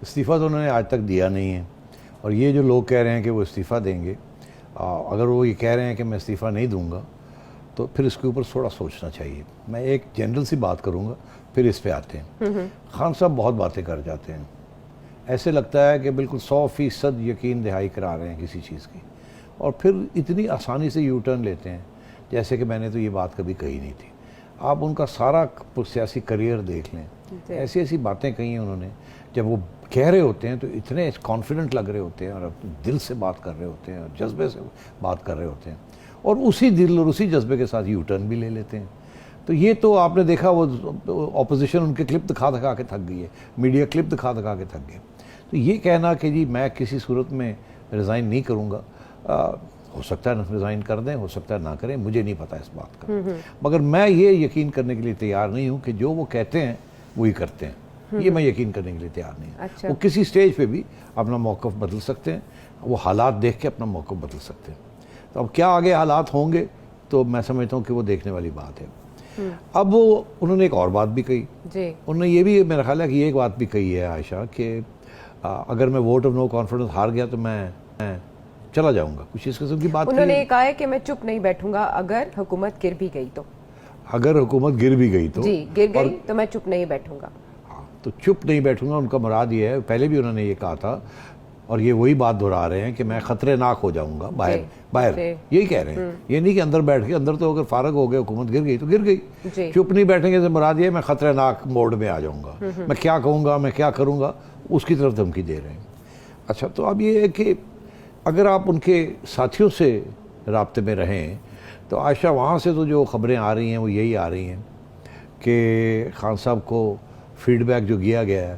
استعفیٰ تو انہوں نے آج تک دیا نہیں ہے، اور یہ جو لوگ کہہ رہے ہیں کہ وہ استعفیٰ دیں گے، اگر وہ یہ کہہ رہے ہیں کہ میں استعفیٰ نہیں دوں گا تو پھر اس کے اوپر تھوڑا سوچنا چاہیے. میں ایک جنرل سی بات کروں گا پھر اس پہ آتے ہیں. خان صاحب بہت باتیں کر جاتے ہیں، ایسے لگتا ہے کہ بالکل 100% یقین دہائی کرا رہے ہیں کسی چیز کی، اور پھر اتنی آسانی سے یو ٹرن لیتے ہیں جیسے کہ میں نے تو یہ بات کبھی کہی نہیں تھی. آپ ان کا سارا سیاسی کریئر دیکھ لیں، ایسی ایسی باتیں کہی ہیں انہوں نے، جب وہ کہہ رہے ہوتے ہیں تو اتنے کانفیڈنٹ لگ رہے ہوتے ہیں اور دل سے بات کر رہے ہوتے ہیں اور جذبے سے بات کر رہے ہوتے ہیں، اور اسی دل اور اسی جذبے کے ساتھ یو ٹرن بھی لے لیتے ہیں. تو یہ تو آپ نے دیکھا وہ اپوزیشن ان کے کلپ دکھا کے تھک گئی ہے، میڈیا کلپ دکھا کے تھک گئے. تو یہ کہنا کہ جی میں کسی صورت میں ریزائن نہیں کروں گا، ہو سکتا ہے ریزائن کر دیں، ہو سکتا ہے نہ کریں، مجھے نہیں پتا اس بات کا، مگر میں یہ یقین کرنے کے لیے تیار نہیں ہوں کہ جو وہ کہتے ہیں وہی کرتے ہیں. یہ میں یقین کرنے کے لیے تیار نہیں ہوں. وہ کسی سٹیج پہ بھی اپنا موقف بدل سکتے ہیں، وہ حالات دیکھ کے اپنا موقف بدل سکتے ہیں. تو اب کیا آگے حالات ہوں گے تو میں سمجھتا ہوں کہ وہ دیکھنے والی بات ہے. اب وہ انہوں نے ایک اور بات بھی کہی، انہوں نے یہ بھی میرا خیال ہے کہ یہ ایک بات بھی کہی ہے عائشہ کہ اگر میں ووٹ آف نو کانفیڈنس ہار گیا تو میں چلا جاؤں گا، کچھ اس قسم کی بات. انہوں نے کہا ہے کہ میں چپ نہیں بیٹھوں گا اگر حکومت گر بھی گئی تو. اگر حکومت گر بھی گئی تو جی گر گئی تو میں چپ نہیں بیٹھوں گا. تو چپ نہیں بیٹھوں گا ان کا مراد یہ ہے، پہلے بھی انہوں نے یہ کہا تھا اور یہ وہی بات دہرا رہے ہیں کہ میں خطرے ناک ہو جاؤں گا باہر یہی کہہ رہے ہیں. یہ نہیں کہ اندر بیٹھ کے، اندر تو اگر فارغ ہو گئے حکومت گر گئی تو گر گئی. چپ نہیں بیٹھیں گے تو مراد یہ ہے میں خطرے ناک موڈ میں آ جاؤں گا، میں کیا کہوں گا، میں کیا کروں گا، اس کی طرف دھمکی دے رہے ہیں. اچھا تو اب یہ ہے کہ اگر آپ ان کے ساتھیوں سے رابطے میں رہیں تو عائشہ وہاں سے تو جو خبریں آ رہی ہیں وہ یہی آ رہی ہیں کہ خان صاحب کو فیڈ بیک جو دیا گیا ہے،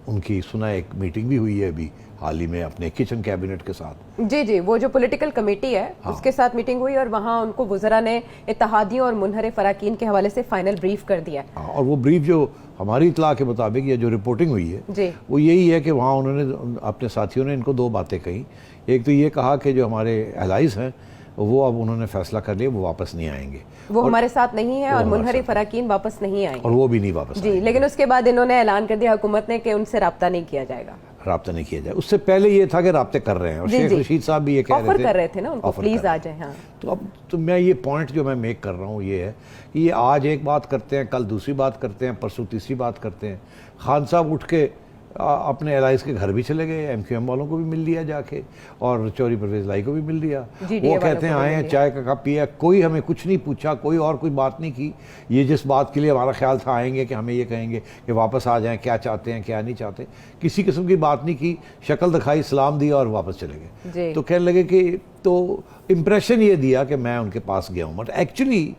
ان کی سنا ایک میٹنگ بھی ہوئی ہے ابھی حال ہی میں اپنے کچن کیبنٹ کے ساتھ. جی وہ جو پولیٹیکل کمیٹی ہے اس کے ساتھ میٹنگ ہوئی اور وہاں ان کو وزراء نے اتحادیوں اور منحرف اراکین کے حوالے سے فائنل بریف کر دیا. اور وہ بریف جو ہماری اطلاع کے مطابق یا جو رپورٹنگ ہوئی ہے وہ یہی ہے کہ وہاں انہوں نے اپنے ساتھیوں نے ان کو دو باتیں کہیں. ایک تو یہ کہا کہ جو ہمارے الائز ہیں وہ اب انہوں نے فیصلہ کر لیا وہ واپس نہیں آئیں گے، وہ ہمارے ساتھ نہیں ہے اور منحرف اراکین واپس نہیں آئیں گے، اور وہ بھی نہیں واپس جی. لیکن اس کے بعد انہوں نے اعلان کر دیا حکومت نے کہ ان سے رابطہ نہیں کیا جائے گا. رابطہ نہیں کیا جائے. اس سے پہلے یہ تھا کہ رابطے کر رہے ہیں، اور شیخ رشید صاحب بھی یہ کہہ آفر کر رہے تھے نا ان کو پلیز آ جائیں. ہاں تو اب تو میں یہ پوائنٹ جو میں میک کر رہا ہوں یہ ہے کہ یہ آج ایک بات کرتے ہیں، کل دوسری بات کرتے ہیں، پرسوں تیسری بات کرتے ہیں. خان صاحب اٹھ کے اپنے الائز کے گھر بھی چلے گئے، ایم کیو ایم والوں کو بھی مل لیا جا کے، اور چوری پرویز لائی کو بھی مل لیا. وہ کہتے ہیں آئے ہیں چائے کا کپ پیا، کوئی ہمیں کچھ نہیں پوچھا، کوئی اور کوئی بات نہیں کی. یہ جس بات کے لیے ہمارا خیال تھا آئیں گے کہ ہمیں یہ کہیں گے کہ واپس آ جائیں، کیا چاہتے ہیں کیا نہیں چاہتے، کسی قسم کی بات نہیں کی. شکل دکھائی، سلام دیا اور واپس چلے گئے. تو کہنے لگے کہ تو امپریشن یہ دیا کہ میں ان کے پاس گیا ہوں، بٹ ایکچولی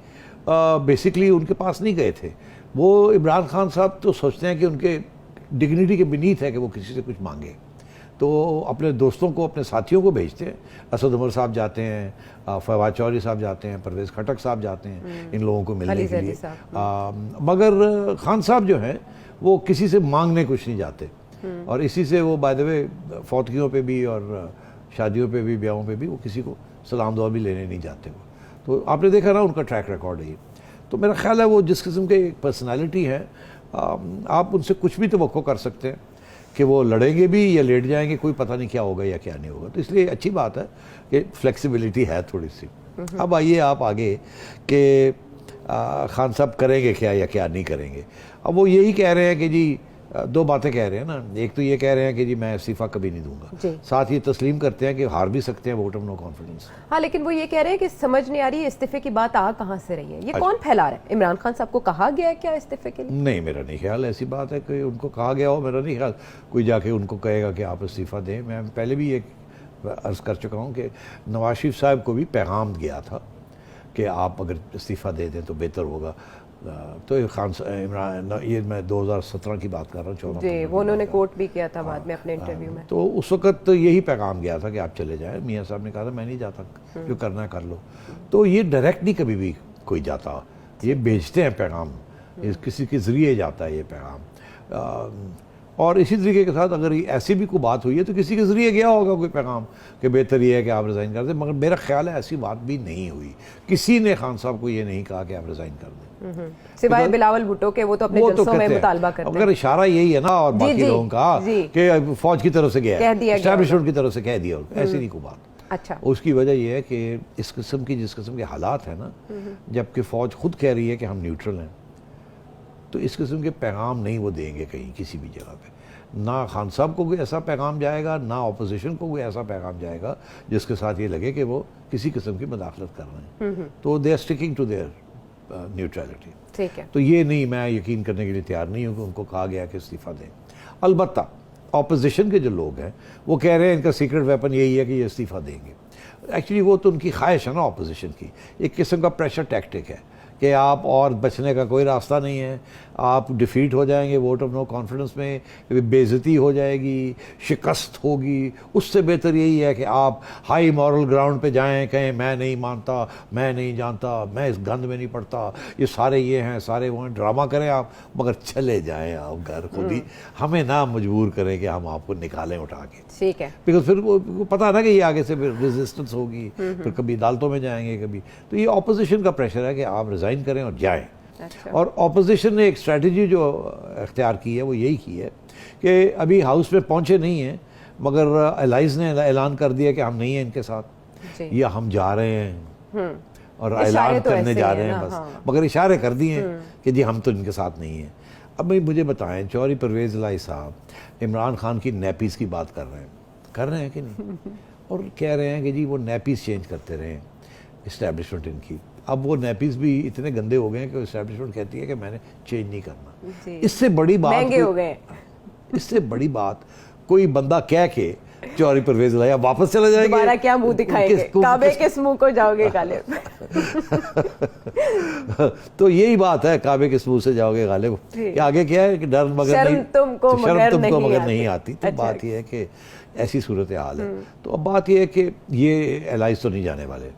بیسکلی ان کے پاس نہیں گئے تھے. وہ عمران خان صاحب تو سوچتے ہیں کہ ان کے ڈگنیٹی کے بینیتھ ہے کہ وہ کسی سے کچھ مانگے، تو اپنے دوستوں کو، اپنے ساتھیوں کو بھیجتے ہیں. اسد عمر صاحب جاتے ہیں، فواد چودھری صاحب جاتے ہیں، پرویز خٹک صاحب جاتے ہیں ان لوگوں کو ملنے کے لیے. مگر خان صاحب جو ہیں وہ کسی سے مانگنے کچھ نہیں جاتے، اور اسی سے وہ بائی دا وے فوتگیوں پہ بھی اور شادیوں پہ بھی، بیاہوں پہ بھی وہ کسی کو سلام دعا بھی لینے نہیں جاتے. تو آپ نے دیکھا نا ان کا ٹریک ریکارڈ ہے. تو میرا خیال ہے وہ جس قسم کے پرسنالٹی ہے، آپ ان سے کچھ بھی توقع کر سکتے ہیں کہ وہ لڑیں گے بھی یا لیٹ جائیں گے، کوئی پتہ نہیں کیا ہوگا یا کیا نہیں ہوگا. تو اس لیے اچھی بات ہے کہ فلیکسیبلٹی ہے تھوڑی سی. اب آئیے آپ آگے کہ خان صاحب کریں گے کیا یا کیا نہیں کریں گے. اب وہ یہی کہہ رہے ہیں کہ جی دو باتیں کہہ رہے ہیں نا. ایک تو یہ کہہ رہے ہیں کہ جی میں استعفیٰ کبھی نہیں دوں گا، ساتھ یہ تسلیم کرتے ہیں کہ ہار بھی سکتے ہیں ووٹ آف نو کانفیڈنس. ہاں لیکن وہ یہ کہہ رہے ہیں کہ سمجھ نہیں آ رہی استعفے کی بات آ کہاں سے رہی ہے، یہ کون پھیلا رہا ہے؟ عمران خان صاحب کو کہا گیا ہے کیا استعفے کے لیے؟ نہیں، میرا نہیں خیال ایسی بات ہے کہ ان کو کہا گیا ہو. میرا نہیں خیال کوئی جا کے ان کو کہے گا کہ آپ استعفیٰ دیں. میں پہلے بھی یہ عرض کر چکا ہوں کہ نواز شریف صاحب کو بھی پیغام گیا تھا کہ آپ اگر استعفیٰ دے دیں تو بہتر ہوگا. تو عمران، یہ میں 2017 کی بات کر رہا ہوں، 14 جی وہ انہوں نے کوٹ بھی کیا تھا بعد میں اپنے انٹرویو میں. تو اس وقت یہی پیغام گیا تھا کہ آپ چلے جائیں. میاں صاحب نے کہا تھا میں نہیں جاتا، جو کرنا ہے کر لو. تو یہ ڈائریکٹ نہیں کبھی بھی کوئی جاتا، یہ بھیجتے ہیں پیغام، کسی کے ذریعے جاتا ہے یہ پیغام. اور اسی طریقے کے ساتھ اگر ایسی بھی کوئی بات ہوئی ہے تو کسی کے ذریعے گیا ہوگا کوئی پیغام کہ بہتر یہ ہے کہ آپ ریزائن کر دیں، مگر میرا خیال ہے ایسی بات بھی نہیں ہوئی، کسی نے خان صاحب کو یہ نہیں کہا کہ آپ ریزائن کر دیں، سوائے بلاول بھٹو کے، وہ تو اپنے جلسوں میں مطالبہ کرتے ہیں۔ اگر اشارہ یہی ہے نا اور باقی لوگوں کا کہ فوج کی طرف سے گیا ہے، اسٹیبلشمنٹ کی طرف سے کہہ دیا، ایسی نہیں کوئی بات۔ اچھا، اس کی وجہ یہ ہے کہ اس قسم کی جس قسم کے حالات ہیں نا، جبکہ فوج خود کہہ رہی ہے کہ ہم نیوٹرل ہیں، تو اس قسم کے پیغام نہیں وہ دیں گے کہیں کسی بھی جگہ پہ، نہ خان صاحب کو کوئی ایسا پیغام جائے گا، نہ اپوزیشن کو کوئی ایسا پیغام جائے گا جس کے ساتھ یہ لگے کہ وہ کسی قسم کی مداخلت کر رہے ہیں، تو they are sticking to their neutrality. ٹھیک ہے، تو یہ نہیں، میں یقین کرنے کے لیے تیار نہیں ہوں کہ ان کو کہا گیا کہ استعفیٰ دیں۔ البتہ اپوزیشن کے جو لوگ ہیں وہ کہہ رہے ہیں ان کا سیکرٹ ویپن یہی ہے کہ یہ استعفیٰ دیں گے۔ ایکچولی وہ تو ان کی خواہش ہے نا اپوزیشن کی، ایک قسم کا پریشر ٹیکٹک ہے کہ آپ اور بچنے کا کوئی راستہ نہیں ہے، آپ ڈیفیٹ ہو جائیں گے ووٹ آف نو کانفیڈنس میں، بے عزتی ہو جائے گی، شکست ہوگی، اس سے بہتر یہی ہے کہ آپ ہائی مورل گراؤنڈ پہ جائیں، کہیں میں نہیں مانتا، میں نہیں جانتا، میں اس گند میں نہیں پڑتا، یہ سارے یہ ہیں سارے وہ ہیں، ڈرامہ کریں آپ، مگر چلے جائیں آپ گھر خود ہی، ہمیں نہ مجبور کریں کہ ہم آپ کو نکالیں اٹھا کے، ٹھیک ہے، بیکاز پھر وہ پتہ ہے نا کہ یہ آگے سے ریزسٹنس ہوگی، پھر کبھی عدالتوں میں جائیں گے کبھی، تو یہ اپوزیشن کا پریشر ہے کہ آپ ریزائن کریں اور جائیں۔ اور اپوزیشن نے ایک اسٹریٹجی جو اختیار کی ہے وہ یہی کی ہے کہ ابھی ہاؤس میں پہنچے نہیں ہیں، مگر الائز نے اعلان کر دیا کہ ہم نہیں ہیں ان کے ساتھ، یا ہم جا رہے ہیں اور اعلان کرنے جا رہے ہیں بس، مگر اشارے کر دیے ہیں کہ جی ہم تو ان کے ساتھ نہیں ہیں۔ اب مجھے بتائیں، چوہدری پرویز الہی صاحب عمران خان کی نیپیز کی بات کر رہے ہیں کہ نہیں، اور کہہ رہے ہیں کہ جی وہ نیپیز چینج کرتے رہے اسٹیبلشمنٹ ان کی، اب وہ نیپیز بھی اتنے گندے ہو گئے ہیں کہ اسٹیبلشمنٹ کہتی ہے کہ میں نے چینج نہیں کرنا۔ اس سے بڑی بات، مہنگے ہو گئے، اس سے بڑی بات کوئی بندہ کہہ کے چوہدری پرویز الہی آپ واپس چلے جائیں گے، دوبارہ کیا منہ دکھائیں گے، کعبے کس منہ کو جاؤ گے غالب؟ تو یہی بات ہے، کعبے کس منہ سے جاؤ گے غالب، کہ آگے کیا ہے کہ ڈر مگر شرم تم کو مگر نہیں آتی۔ تو بات یہ ہے کہ ایسی صورتحال ہے، تو اب بات یہ ہے کہ یہ الائز تو نہیں جانے والے،